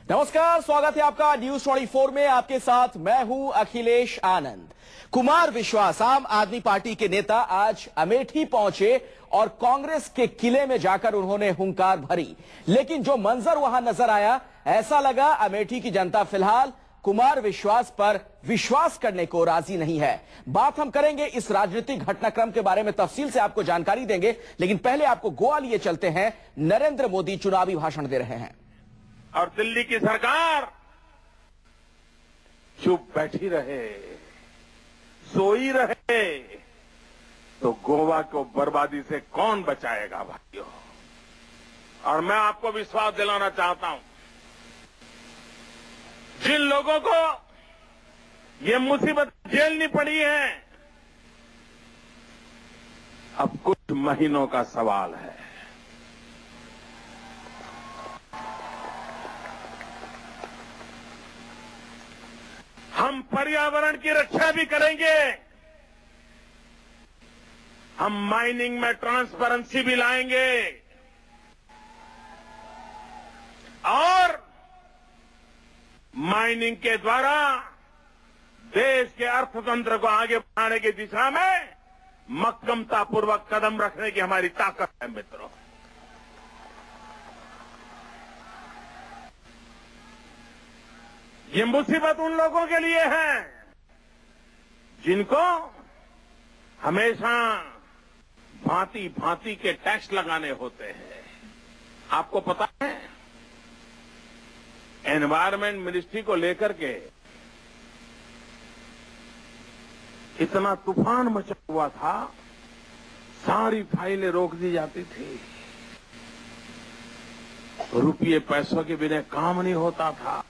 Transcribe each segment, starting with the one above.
नमस्कार, स्वागत है आपका न्यूज 24 में। आपके साथ मैं हूं अखिलेश आनंद। कुमार विश्वास आम आदमी पार्टी के नेता आज अमेठी पहुंचे और कांग्रेस के किले में जाकर उन्होंने हुंकार भरी, लेकिन जो मंजर वहां नजर आया, ऐसा लगा अमेठी की जनता फिलहाल कुमार विश्वास पर विश्वास करने को राजी नहीं है। बात हम करेंगे इस राजनीतिक घटनाक्रम के बारे में, तफसील से आपको जानकारी देंगे, लेकिन पहले आपको गोवा लिए चलते हैं। नरेंद्र मोदी चुनावी भाषण दे रहे हैं और दिल्ली की सरकार चुप बैठी रहे, सोई रहे, तो गोवा को बर्बादी से कौन बचाएगा भाइयों। और मैं आपको विश्वास दिलाना चाहता हूं, जिन लोगों को ये मुसीबत झेलनी पड़ी है, अब कुछ महीनों का सवाल है। हम पर्यावरण की रक्षा भी करेंगे, हम माइनिंग में ट्रांसपेरेंसी भी लाएंगे और माइनिंग के द्वारा देश के अर्थतंत्र को आगे बढ़ाने की दिशा में मक्कमतापूर्वक कदम रखने की हमारी ताकत है मित्रों। ये मुसीबत उन लोगों के लिए है जिनको हमेशा भांति भांति के टैक्स लगाने होते हैं। आपको पता है, एनवायरमेंट मिनिस्ट्री को लेकर के इतना तूफान मचा हुआ था, सारी फाइलें रोक दी जाती थी, रुपये पैसों के बिना काम नहीं होता था।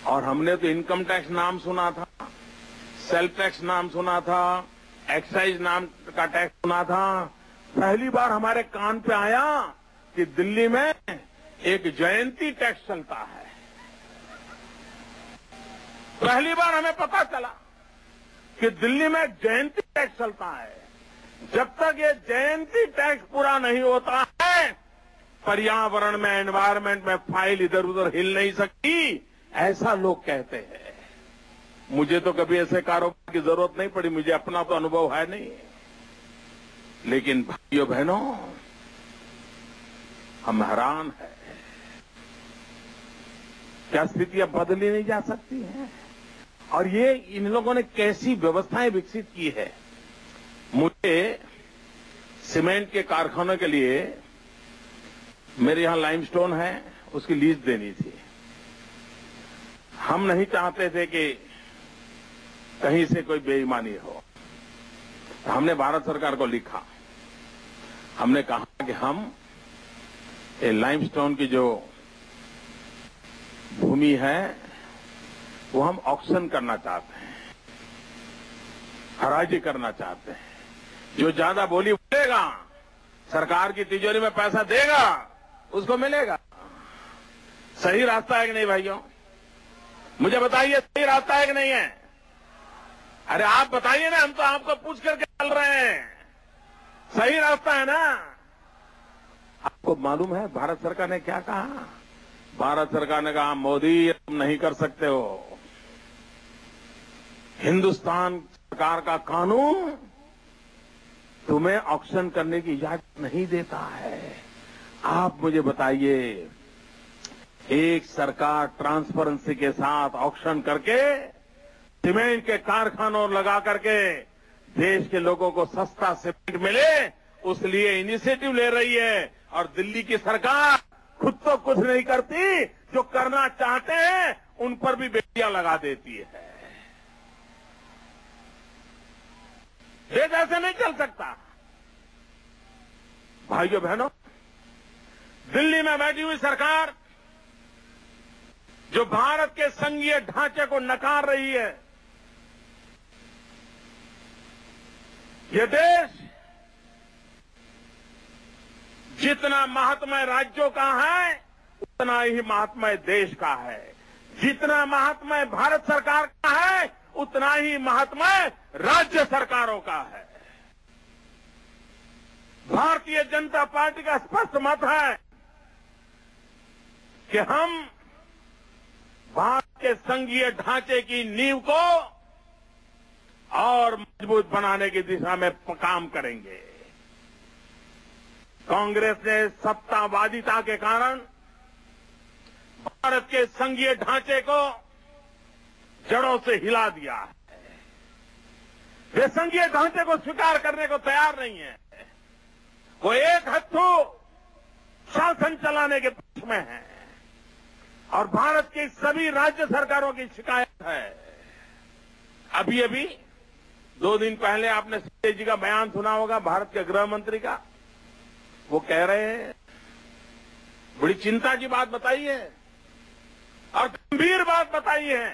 और हमने तो इनकम टैक्स नाम सुना था, सेल्फ टैक्स नाम सुना था, एक्साइज नाम का टैक्स सुना था। पहली बार हमारे कान पे आया कि दिल्ली में एक जयंती टैक्स चलता है। पहली बार हमें पता चला कि दिल्ली में जयंती टैक्स चलता है। जब तक ये जयंती टैक्स पूरा नहीं होता है, पर्यावरण में, एनवायरमेंट में फाइल इधर उधर हिल नहीं सकती, ऐसा लोग कहते हैं। मुझे तो कभी ऐसे कारोबार की जरूरत नहीं पड़ी, मुझे अपना तो अनुभव है नहीं। लेकिन भाइयों बहनों, हम हैरान हैं, क्या स्थितियां बदली नहीं जा सकती हैं। और ये इन लोगों ने कैसी व्यवस्थाएं विकसित की है। मुझे सीमेंट के कारखानों के लिए, मेरे यहां लाइमस्टोन है, उसकी लीज देनी थी। हम नहीं चाहते थे कि कहीं से कोई बेईमानी हो। हमने भारत सरकार को लिखा, हमने कहा कि हम ये लाइमस्टोन की जो भूमि है वो हम ऑक्शन करना चाहते हैं, हराजी करना चाहते हैं। जो ज्यादा बोली बोलेगा, सरकार की तिजोरी में पैसा देगा, उसको मिलेगा। सही रास्ता है कि नहीं भाइयों? मुझे बताइए, सही रास्ता है कि नहीं है? अरे आप बताइए ना, हम तो आपको पूछ करके चल रहे हैं। सही रास्ता है ना? आपको मालूम है भारत सरकार ने क्या कहा? भारत सरकार ने कहा, मोदी तुम नहीं कर सकते हो। हिंदुस्तान सरकार का कानून तुम्हें ऑक्शन करने की इजाजत नहीं देता है। आप मुझे बताइए, एक सरकार ट्रांसपेरेंसी के साथ ऑक्शन करके सीमेंट के कारखानों लगा करके देश के लोगों को सस्ता सीमेंट मिले, उस लिए इनिशिएटिव ले रही है। और दिल्ली की सरकार खुद तो कुछ नहीं करती, जो करना चाहते हैं उन पर भी बेटियां लगा देती है। देश ऐसे नहीं चल सकता। भाइयों बहनों, दिल्ली में बैठी हुई सरकार जो भारत के संघीय ढांचे को नकार रही है, ये देश जितना महात्म्य राज्यों का है, उतना ही महात्म्य देश का है। जितना महात्म्य भारत सरकार का है, उतना ही महात्म्य राज्य सरकारों का है। भारतीय जनता पार्टी का स्पष्ट मत है कि हम भारत के संघीय ढांचे की नींव को और मजबूत बनाने की दिशा में काम करेंगे। कांग्रेस ने सत्तावादिता के कारण भारत के संघीय ढांचे को जड़ों से हिला दिया है। वे संघीय ढांचे को स्वीकार करने को तैयार नहीं है। वो एक हत्थू शासन चलाने के पक्ष में है और भारत की सभी राज्य सरकारों की शिकायत है। अभी 2 दिन पहले आपने संजय जी का बयान सुना होगा, भारत के गृह मंत्री का। वो कह रहे हैं, बड़ी चिंता की बात बताई है और गंभीर बात बताई है।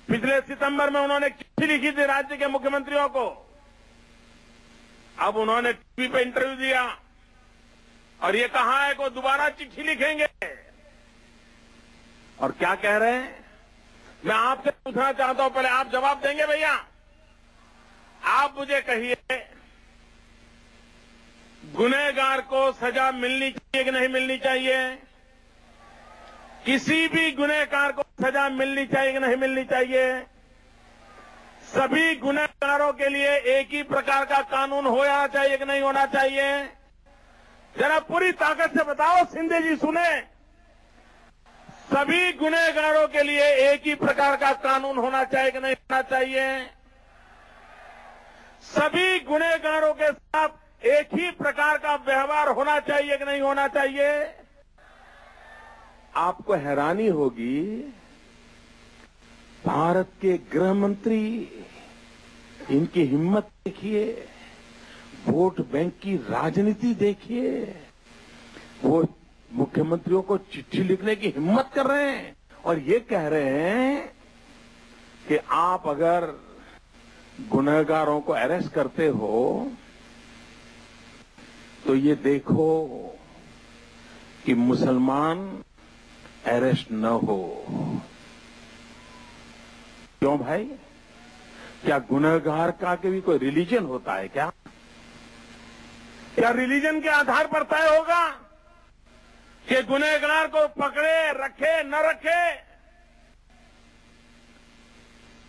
पिछले सितंबर में उन्होंने चिट्ठी लिखी थी राज्य के मुख्यमंत्रियों को। अब उन्होंने टीवी पे इंटरव्यू दिया और ये कहा है कि वो दोबारा चिट्ठी लिखेंगे। और क्या कह रहे हैं, मैं आपसे पूछना चाहता हूं, पहले आप जवाब देंगे भैया? आप मुझे कहिए, गुनहगार को सजा मिलनी चाहिए कि नहीं मिलनी चाहिए? किसी भी गुनहगार को सजा मिलनी चाहिए कि नहीं मिलनी चाहिए? सभी गुनहगारों के लिए एक ही प्रकार का कानून होना चाहिए कि नहीं होना चाहिए? जरा पूरी ताकत से बताओ, शिंदे जी सुने। सभी गुनहगारों के लिए एक ही प्रकार का कानून होना चाहिए कि नहीं होना चाहिए? सभी गुनहगारों के साथ एक ही प्रकार का व्यवहार होना चाहिए कि नहीं होना चाहिए? आपको हैरानी होगी, भारत के गृह मंत्री, इनकी हिम्मत देखिए, वोट बैंक की राजनीति देखिए। वो मुख्यमंत्रियों को चिट्ठी लिखने की हिम्मत कर रहे हैं और ये कह रहे हैं कि आप अगर गुनहगारों को अरेस्ट करते हो तो ये देखो कि मुसलमान अरेस्ट न हो। क्यों भाई? क्या गुनहगार का भी कोई रिलीजन होता है क्या? क्या रिलीजन के आधार पर तय होगा कि गुनहगार को पकड़े, रखे, न रखे?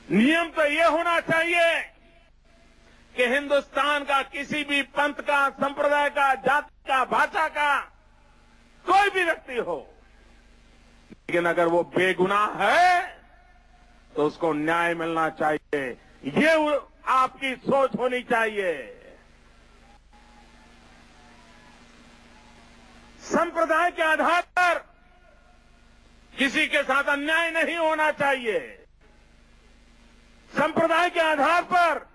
नियम तो ये होना चाहिए कि हिंदुस्तान का किसी भी पंथ का, संप्रदाय का, जाति का, भाषा का कोई भी व्यक्ति हो, लेकिन अगर वो बेगुनाह है तो उसको न्याय मिलना चाहिए। ये आपकी सोच होनी चाहिए। संप्रदाय के आधार पर किसी के साथ अन्याय नहीं होना चाहिए। संप्रदाय के आधार पर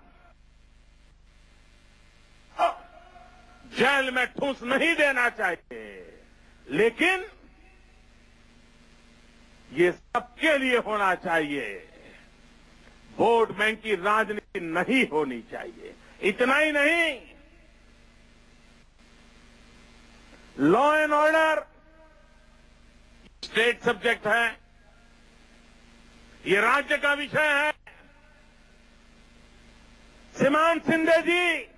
जेल में ठूस नहीं देना चाहिए, लेकिन ये सबके लिए होना चाहिए। वोट बैंक की राजनीति नहीं होनी चाहिए। इतना ही नहीं, law and order state subject है, ये राज्य का विषय है। श्रीमान शिंदे जी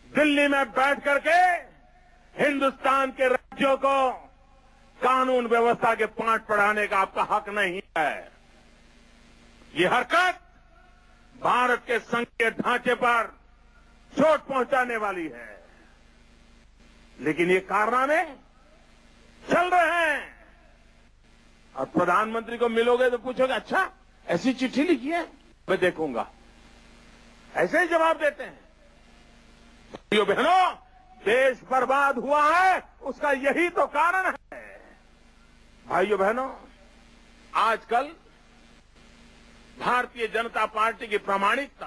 दिल्ली में बैठ करके हिंदुस्तान के राज्यों को कानून व्यवस्था के पाठ पढ़ाने का आपका हक नहीं है। ये हरकत भारत के संघीय ढांचे पर चोट पहुंचाने वाली है। लेकिन ये कारनामे चल रहे हैं और प्रधानमंत्री को मिलोगे तो पूछोगे, अच्छा ऐसी चिट्ठी लिखी है, मैं देखूंगा। ऐसे ही जवाब देते हैं। भाइयों बहनों, देश बर्बाद हुआ है, उसका यही तो कारण है। भाइयों बहनों, आजकल भारतीय जनता पार्टी की प्रामाणिकता,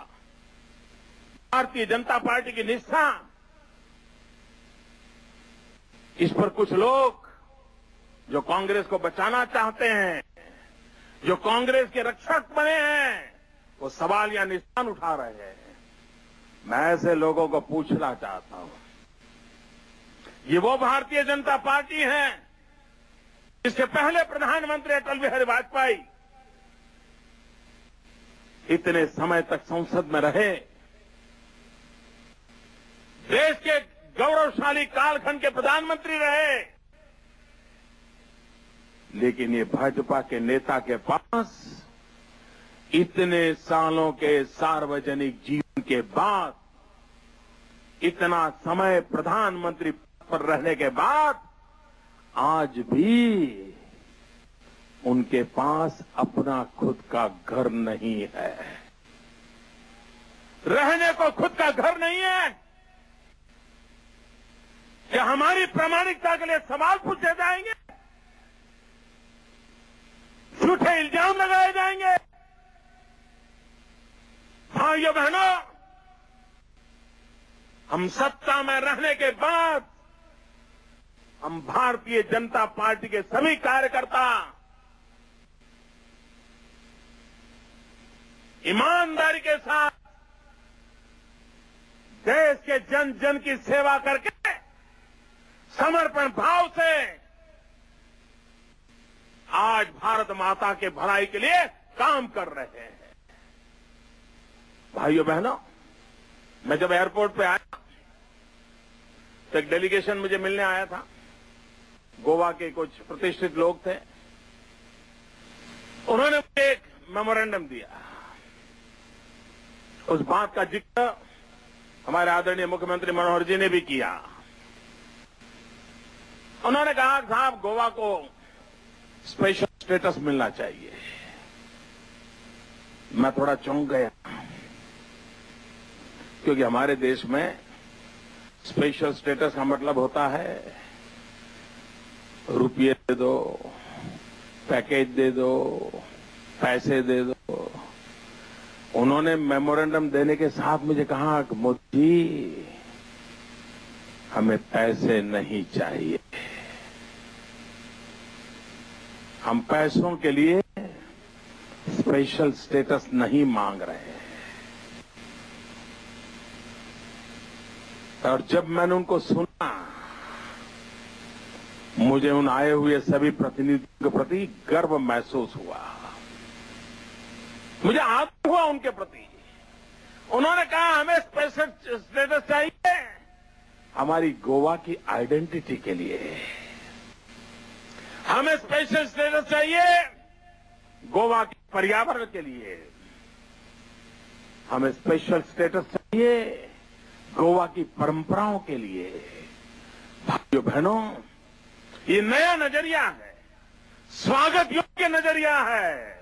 भारतीय जनता पार्टी की निष्ठा, इस पर कुछ लोग जो कांग्रेस को बचाना चाहते हैं, जो कांग्रेस के रक्षक बने हैं, वो सवाल या निशान उठा रहे हैं। मैं ऐसे लोगों को पूछना चाहता हूं, ये वो भारतीय जनता पार्टी है जिसके पहले प्रधानमंत्री अटल बिहारी वाजपेयी इतने समय तक संसद में रहे, देश के गौरवशाली कालखंड के प्रधानमंत्री रहे, लेकिन ये भाजपा के नेता के पास इतने सालों के सार्वजनिक जीवन के बाद, इतना समय प्रधानमंत्री पद पर रहने के बाद, आज भी उनके पास अपना खुद का घर नहीं है। रहने को खुद का घर नहीं है। क्या हमारी प्रामाणिकता के लिए सवाल पूछे जाएंगे? झूठे इल्जाम लगाए जाएंगे? भाइयों बहनों, हम सत्ता में रहने के बाद हम भारतीय जनता पार्टी के सभी कार्यकर्ता ईमानदारी के साथ देश के जन जन की सेवा करके समर्पण भाव से आज भारत माता के भलाई के लिए काम कर रहे हैं। भाइयों बहनों, मैं जब एयरपोर्ट पे आया तो एक डेलीगेशन मुझे मिलने आया था। गोवा के कुछ प्रतिष्ठित लोग थे। उन्होंने मुझे एक मेमोरेंडम दिया। उस बात का जिक्र हमारे आदरणीय मुख्यमंत्री मनोहर जी ने भी किया। उन्होंने कहा, साहब, गोवा को स्पेशल स्टेटस मिलना चाहिए। मैं थोड़ा चौंक गया, क्योंकि हमारे देश में स्पेशल स्टेटस का मतलब होता है रुपये दे दो, पैकेज दे दो, पैसे दे दो। उन्होंने मेमोरेंडम देने के साथ मुझे कहा कि मोदी जी, हमें पैसे नहीं चाहिए। हम पैसों के लिए स्पेशल स्टेटस नहीं मांग रहे हैं। और जब मैंने उनको सुना, मुझे उन आए हुए सभी प्रतिनिधियों के प्रति गर्व महसूस हुआ। मुझे आदर हुआ उनके प्रति। उन्होंने कहा, हमें स्पेशल स्टेटस चाहिए हमारी गोवा की आइडेंटिटी के लिए। हमें स्पेशल स्टेटस चाहिए गोवा के पर्यावरण के लिए। हमें स्पेशल स्टेटस चाहिए गोवा की परंपराओं के लिए। भाइयों बहनों, ये नया नजरिया है, स्वागत योग्य नजरिया है।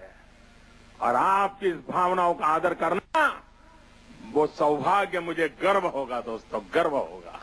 और आपकी इस भावनाओं का आदर करना, वो सौभाग्य, मुझे गर्व होगा दोस्तों, गर्व होगा।